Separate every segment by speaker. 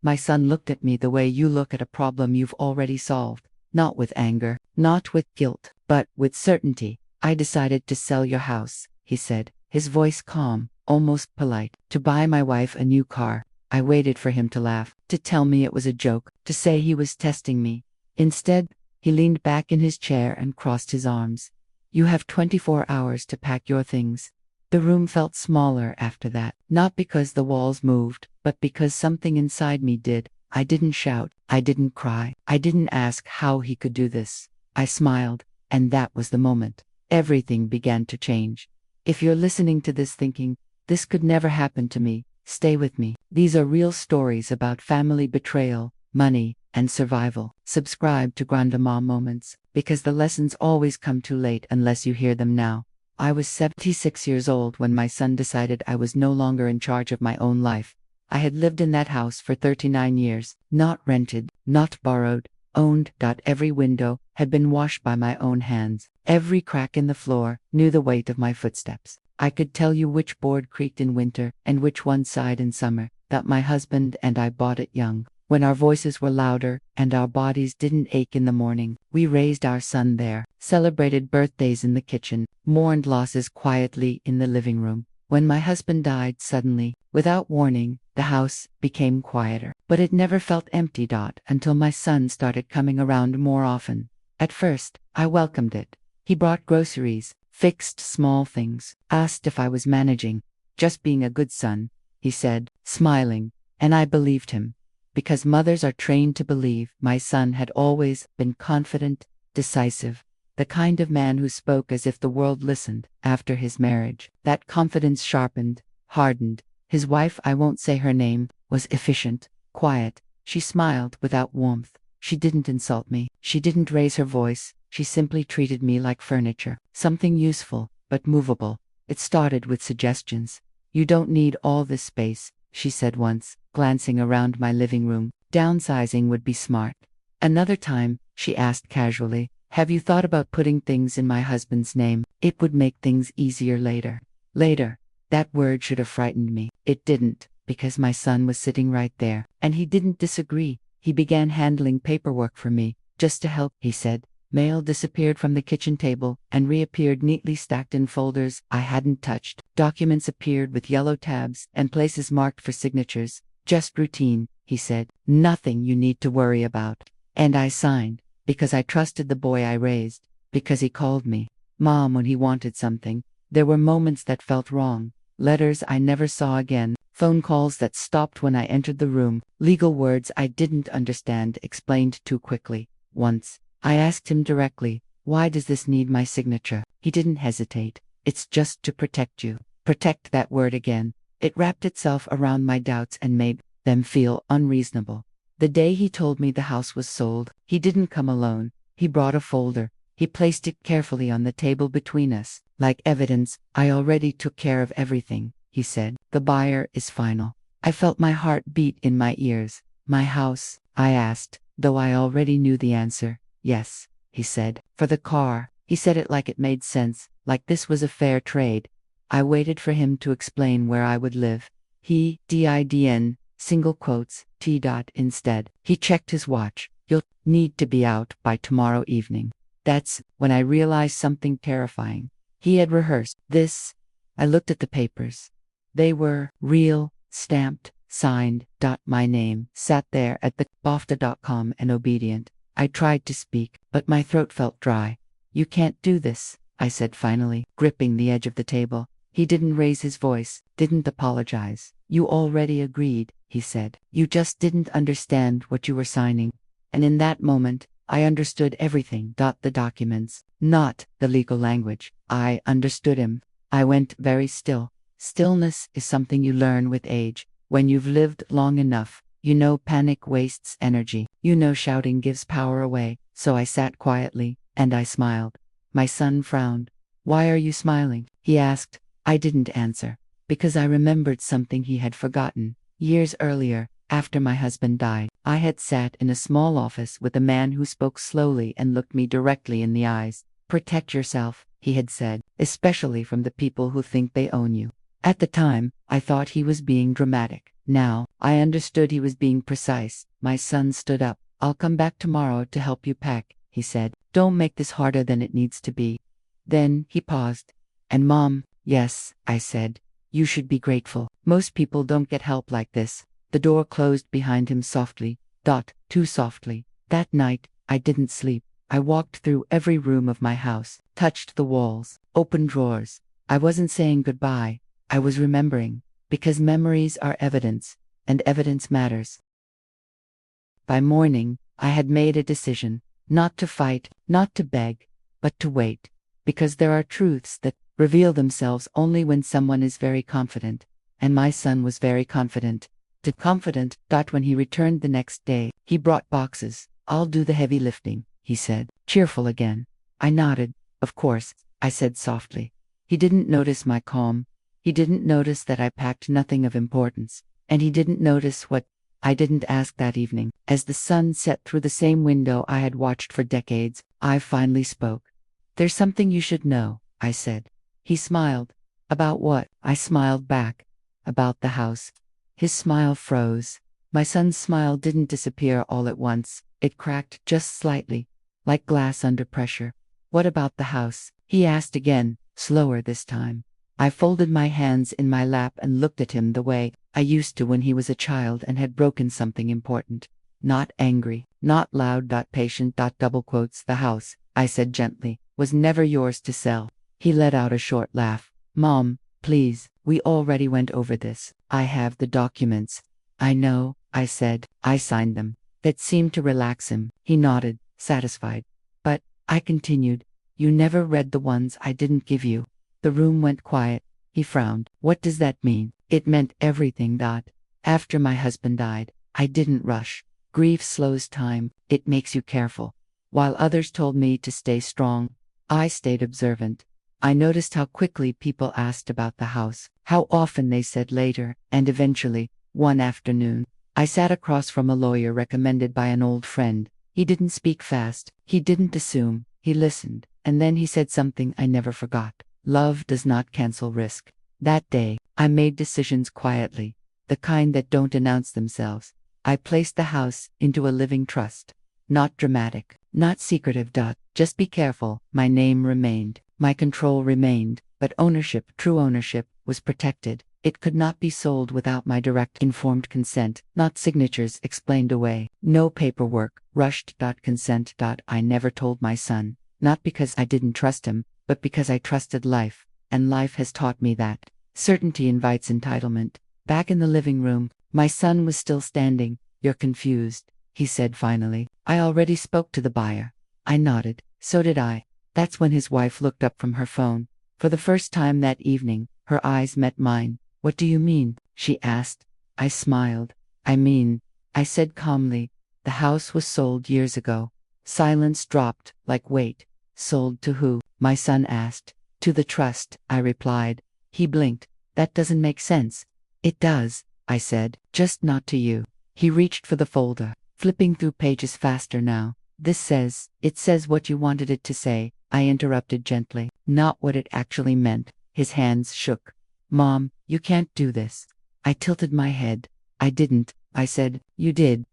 Speaker 1: My son looked at me the way you look at a problem you've already solved. Not with anger, not with guilt, but with certainty. I decided to sell your house, he said, his voice calm, almost polite, to buy my wife a new car. I waited for him to laugh, to tell me it was a joke, to say he was testing me. Instead, he leaned back in his chair and crossed his arms. You have 24 hours to pack your things. The room felt smaller after that, not because the walls moved, but because something inside me did. I didn't shout, I didn't cry, I didn't ask how he could do this. I smiled, and that was the moment. Everything began to change. If you're listening to this thinking, this could never happen to me, stay with me. These are real stories about family betrayal, money, and survival. Subscribe to Grandma Moments, because the lessons always come too late unless you hear them now. I was 76 years old when my son decided I was no longer in charge of my own life. I had lived in that house for 39 years, not rented, not borrowed, owned. Every window had been washed by my own hands. Every crack in the floor knew the weight of my footsteps. I could tell you which board creaked in winter and which one sighed in summer. That my husband and I bought it young, when our voices were louder and our bodies didn't ache in the morning. We raised our son there, celebrated birthdays in the kitchen, mourned losses quietly in the living room. When my husband died suddenly, without warning, the house became quieter. But it never felt empty. Until my son started coming around more often. At first, I welcomed it. He brought groceries, fixed small things, asked if I was managing. Just being a good son, he said, smiling, and I believed him. Because mothers are trained to believe, my son had always been confident, decisive, the kind of man who spoke as if the world listened. After his marriage, that confidence sharpened, hardened. His wife, I won't say her name, was efficient, quiet. She smiled without warmth. She didn't insult me. She didn't raise her voice. She simply treated me like furniture, something useful, but movable. It started with suggestions. You don't need all this space, she said once, glancing around my living room. Downsizing would be smart. Another time, she asked casually, have you thought about putting things in my husband's name? It would make things easier later. Later. That word should have frightened me. It didn't, because my son was sitting right there, and he didn't disagree. He began handling paperwork for me, just to help, he said. Mail disappeared from the kitchen table and reappeared neatly stacked in folders I hadn't touched. Documents appeared with yellow tabs and places marked for signatures. Just routine, he said. Nothing you need to worry about. And I signed, because I trusted the boy I raised, because he called me Mom when he wanted something. There were moments that felt wrong. Letters I never saw again. Phone calls that stopped when I entered the room. Legal words I didn't understand explained too quickly. Once, I asked him directly, why does this need my signature? He didn't hesitate. It's just to protect you. Protect, that word again. It wrapped itself around my doubts and made them feel unreasonable. The day he told me the house was sold, he didn't come alone. He brought a folder. He placed it carefully on the table between us. Like evidence, I already took care of everything, he said. The buyer is final. I felt my heart beat in my ears. My house? I asked, though I already knew the answer. Yes, he said. For the car. He said it like it made sense, like this was a fair trade. I waited for him to explain where I would live. He, DIDN, single quotes, T. Instead, he checked his watch. You'll need to be out by tomorrow evening. That's when I realized something terrifying. He had rehearsed this. I looked at the papers. They were real, stamped, signed. My name sat there at the BAFTA.com and obedient. I tried to speak, but my throat felt dry. You can't do this, I said finally, gripping the edge of the table. He didn't raise his voice, didn't apologize. You already agreed, he said. You just didn't understand what you were signing. And in that moment, I understood everything. The documents, not the legal language. I understood him. I went very still. Stillness is something you learn with age. When you've lived long enough, you know panic wastes energy. You know shouting gives power away. So I sat quietly, and I smiled. My son frowned. Why are you smiling? He asked. I didn't answer, because I remembered something he had forgotten. Years earlier, after my husband died, I had sat in a small office with a man who spoke slowly and looked me directly in the eyes. Protect yourself, he had said, especially from the people who think they own you. At the time, I thought he was being dramatic. Now, I understood he was being precise. My son stood up. I'll come back tomorrow to help you pack, he said. Don't make this harder than it needs to be. Then he paused. And Mom, yes, I said. You should be grateful. Most people don't get help like this. The door closed behind him softly. Too softly. That night, I didn't sleep. I walked through every room of my house, touched the walls, opened drawers. I wasn't saying goodbye. I was remembering. Because memories are evidence, and evidence matters. By morning, I had made a decision. Not to fight, not to beg, but to wait. Because there are truths that reveal themselves only when someone is very confident. And my son was very confident. Confident. When he returned the next day, he brought boxes. I'll do the heavy lifting, he said, cheerful again. I nodded. Of course, I said softly. He didn't notice my calm. He didn't notice that I packed nothing of importance. And he didn't notice what I didn't ask that evening. As the sun set through the same window I had watched for decades, I finally spoke. There's something you should know, I said. He smiled. About what? I smiled back. About the house. His smile froze. My son's smile didn't disappear all at once. It cracked just slightly, like glass under pressure. What about the house? He asked again, slower this time. I folded my hands in my lap and looked at him the way I used to when he was a child and had broken something important. Not angry, not loud. Patient. Double quotes. The house, I said gently, was never yours to sell. He let out a short laugh. Mom, please, we already went over this. I have the documents. I know, I said. I signed them. That seemed to relax him. He nodded, satisfied. But, I continued, you never read the ones I didn't give you. The room went quiet. He frowned. What does that mean? It meant everything. After my husband died, I didn't rush. Grief slows time. It makes you careful. While others told me to stay strong, I stayed observant. I noticed how quickly people asked about the house, how often they said later, and eventually, one afternoon, I sat across from a lawyer recommended by an old friend. He didn't speak fast. He didn't assume. He listened. And then he said something I never forgot. Love does not cancel risk. That day, I made decisions quietly, the kind that don't announce themselves. I placed the house into a living trust. Not dramatic, not secretive. Just be careful. My name remained. My control remained, but ownership, true ownership, was protected. It could not be sold without my direct informed consent, not signatures explained away. No paperwork, rushed. Consent. I never told my son, not because I didn't trust him, but because I trusted life, and life has taught me that. Certainty invites entitlement. Back in the living room, my son was still standing. You're confused, he said finally. I already spoke to the buyer. I nodded. So did I. That's when his wife looked up from her phone. For the first time that evening, her eyes met mine. What do you mean? She asked. I smiled. I said calmly, the house was sold years ago. Silence dropped, like weight. Sold to who? My son asked. To the trust, I replied. He blinked. That doesn't make sense. It does, I said, just not to you. He reached for the folder, flipping through pages faster now. It says what you wanted it to say, I interrupted gently. Not what it actually meant. His hands shook. Mom, you can't do this. I tilted my head. I didn't, I said. You did.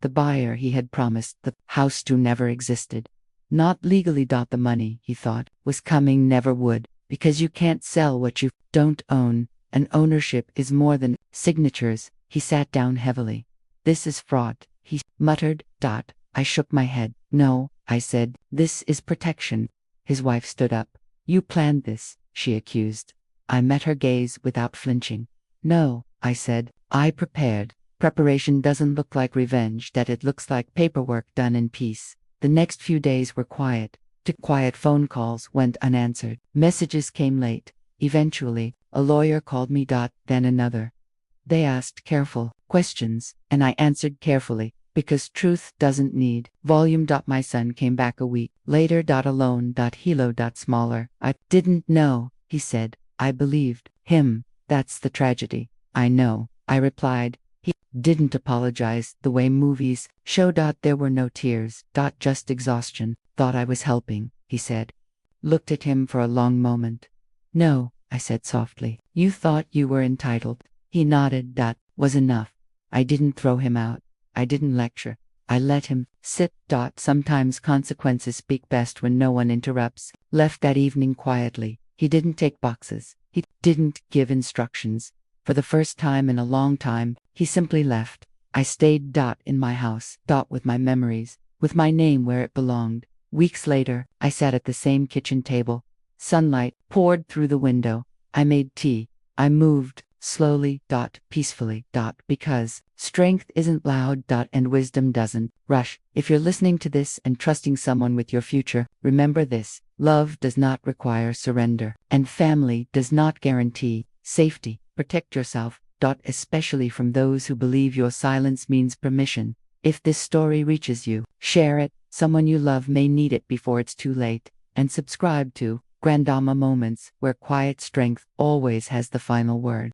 Speaker 1: The buyer he had promised the house to never existed. Not legally. The money, he thought, was coming, never would, because you can't sell what you don't own, and ownership is more than signatures. He sat down heavily. This is fraud, he muttered. I shook my head. No, I said, this is protection. His wife stood up. You planned this, she accused. I met her gaze without flinching. No, I said, I prepared. Preparation doesn't look like revenge, it looks like paperwork done in peace. The next few days were quiet. Quiet. Phone calls went unanswered. Messages came late. Eventually, a lawyer called me. Then another. They asked careful questions, and I answered carefully, because truth doesn't need volume. My son came back a week later. Alone. He looked smaller. I didn't know, he said. I believed him. That's the tragedy. I know, I replied. He didn't apologize the way movies show. There were no tears. Just exhaustion. Thought I was helping, he said. Looked at him for a long moment. No, I said softly. You thought you were entitled. He nodded. That was enough. I didn't throw him out. I didn't lecture. I let him sit. Sometimes consequences speak best when no one interrupts. Left that evening quietly. He didn't take boxes. He didn't give instructions. For the first time in a long time, he simply left. I stayed. In my house. With my memories. With my name where it belonged. Weeks later, I sat at the same kitchen table. Sunlight poured through the window. I made tea. I moved. Slowly. Peacefully. Because strength isn't loud. And wisdom doesn't rush. If you're listening to this and trusting someone with your future, remember this. Love does not require surrender. And family does not guarantee safety. Protect yourself. Especially from those who believe your silence means permission. If this story reaches you, share it. Someone you love may need it before it's too late. And subscribe to Grandama Moments, where quiet strength always has the final word.